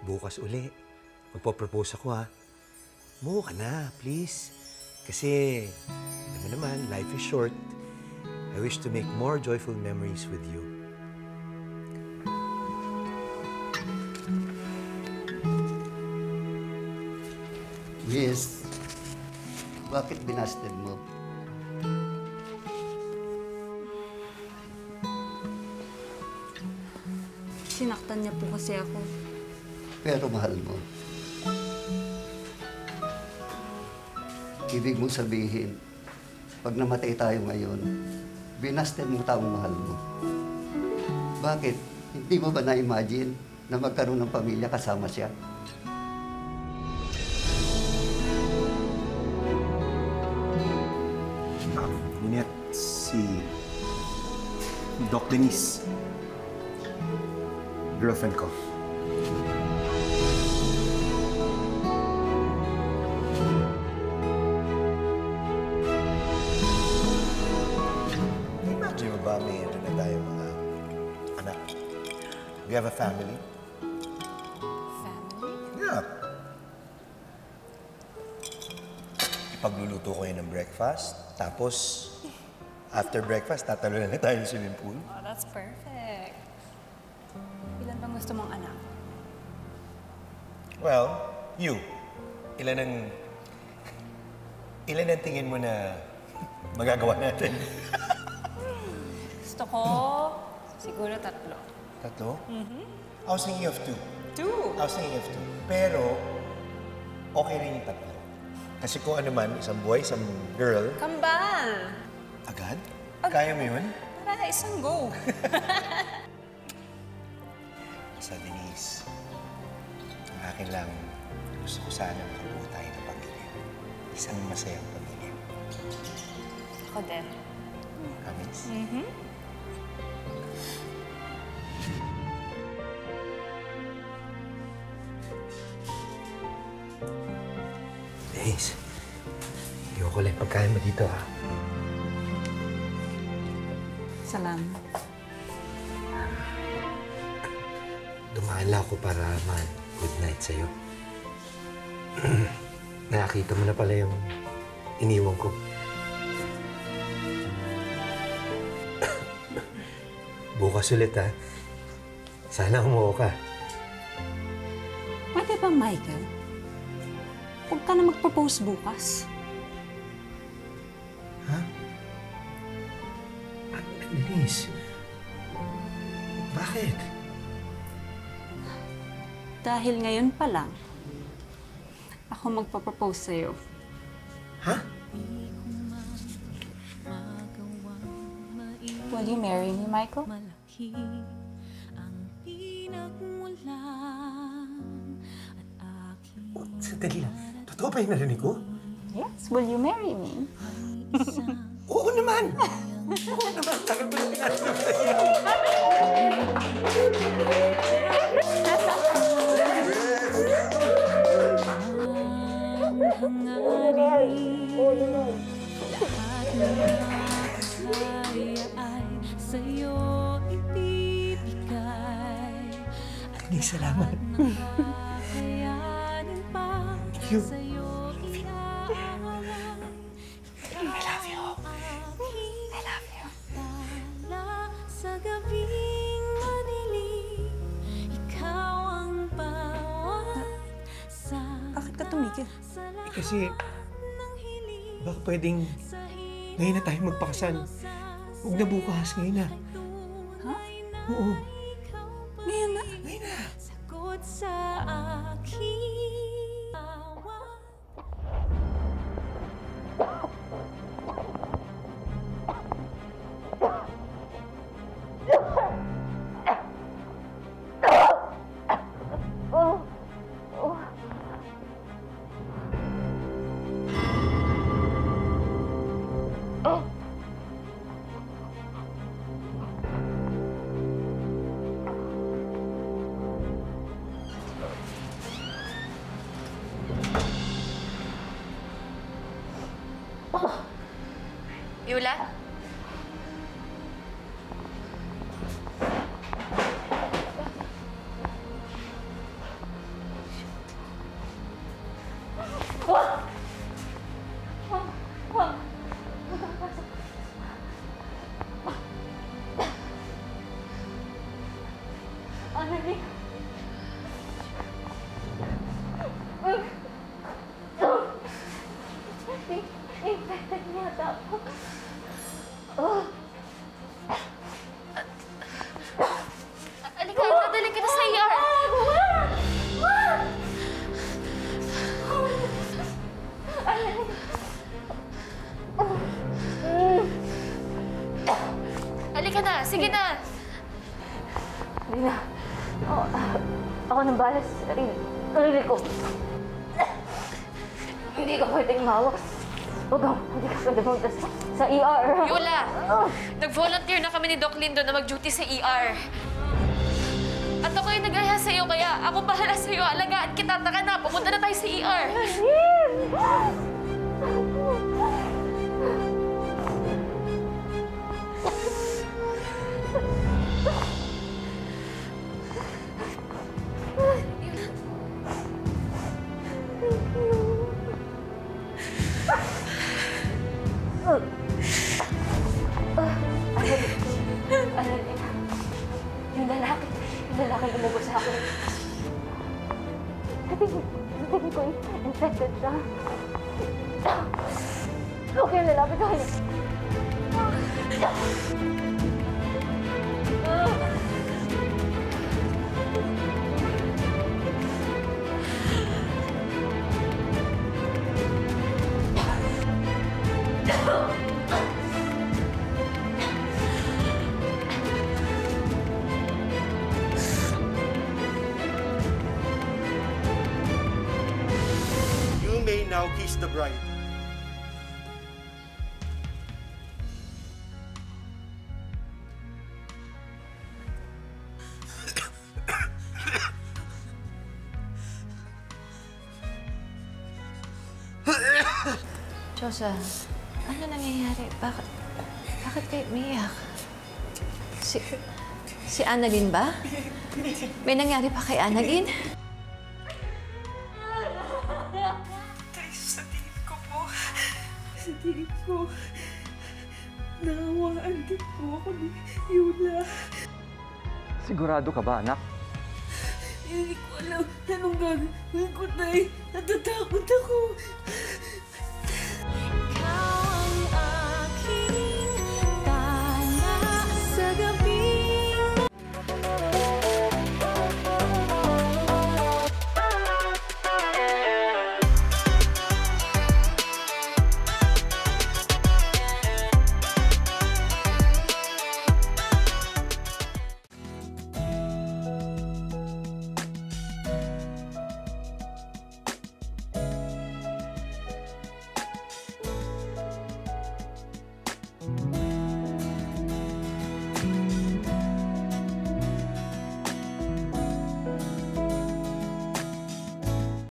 bukas uli. Magpo-propose ako, ha? Umuho ka na, please. Kasi, alam mo naman, life is short. I wish to make more joyful memories with you. Yes. Bakit binasted mo? Sinaktan niya po kasi ako. Pero mahal mo. Ibig mong sabihin, pag namatay tayo ngayon, binasted mo taong mahal mo. Bakit? Hindi mo ba na-imagine na magkaroon ng pamilya kasama siya? Ninette, si Doc Denise. Girlfriend ko. Imagine mo ba may na tayo mga anak? We have a family. Family? Yeah. Ipagluluto ko yun ng breakfast. Tapos, after breakfast, tatalo na tayo sa swimming pool. Oh, that's perfect. Ilan bang gusto mong anak? Well, you. Ilan ang tingin mo na magagawa natin? Gusto ko, siguro 3. Tatlo? I was thinking of 2. 2? I was thinking of 2. Pero, okay rin yung 3. Kasi kung ano man, isang boy, isang girl. Kambal! Agad? Kaya mo yun? Para isang go. Sa Denise, ang akin lang, gusto ko sana makabuo tayo ng pamilya. Isang masayang pamilya. Ako din. Promise? Denise, ayoko lang pagkain mo dito, ha? Salamat. Dumaan lang ako para good night sa'yo. Nakakita mo na pala yung iniwan ko. Bukas ulit, ha? Sana umuho ka. Pwede ba, Michael? Huwag ka na mag-propose bukas. Ha? Denise, bakit? Dahil ngayon pa lang, ako magpa-propose sa'yo. Ha? Will you marry me, Michael? Malaki ang pinagmulan at aking Sandali lang. Totoo ba yung narinig ko? Yes, will you marry me? Oo naman! Oo naman! Tagal ko na tinatanong sa'yo. lahat ng kaya ay sa'yo ibibigay. Denise, salamat. Kakayanin pa Thank you. sa'yo iaalay. I love you. I love you. Tala sa gabing madilim, ikaw ang bawat sa Bakit ka tumigil? Kasi, baka pwedeng ngayon na tayo magpakasal. Huwag na bukas, ngayon na. Ha? Oo. Ngayon na? Ngayon na. sagot sa aking awa. Yula? sige na! Hindi na. Ako nang balas sa sarili ko. Hindi ka pwedeng mawa. Hindi ka pwedeng pumunta sa ER. Yula! Nag-volunteer na kami ni Doc Lindo na mag-duty sa ER. At ako ay nagaya sa'yo, kaya ako bahala sa'yo. Alagaan kita. Taka na, pumunta na tayo sa ER. Yung lalaki lumubos sa akin. Sa tingin ko, infected siya. Okay, lalapit ako. You may now kiss the bride. Josa, ano nangyayari? Bakit kayo umiyak? Si Annalyn ba? May nangyari pa kay Annalyn? Sa tingin ko, naawaan din po ako ni Yula. Sigurado ka ba, anak? Hindi ko alam anong gagawin ko, Tay. Natatakot ako.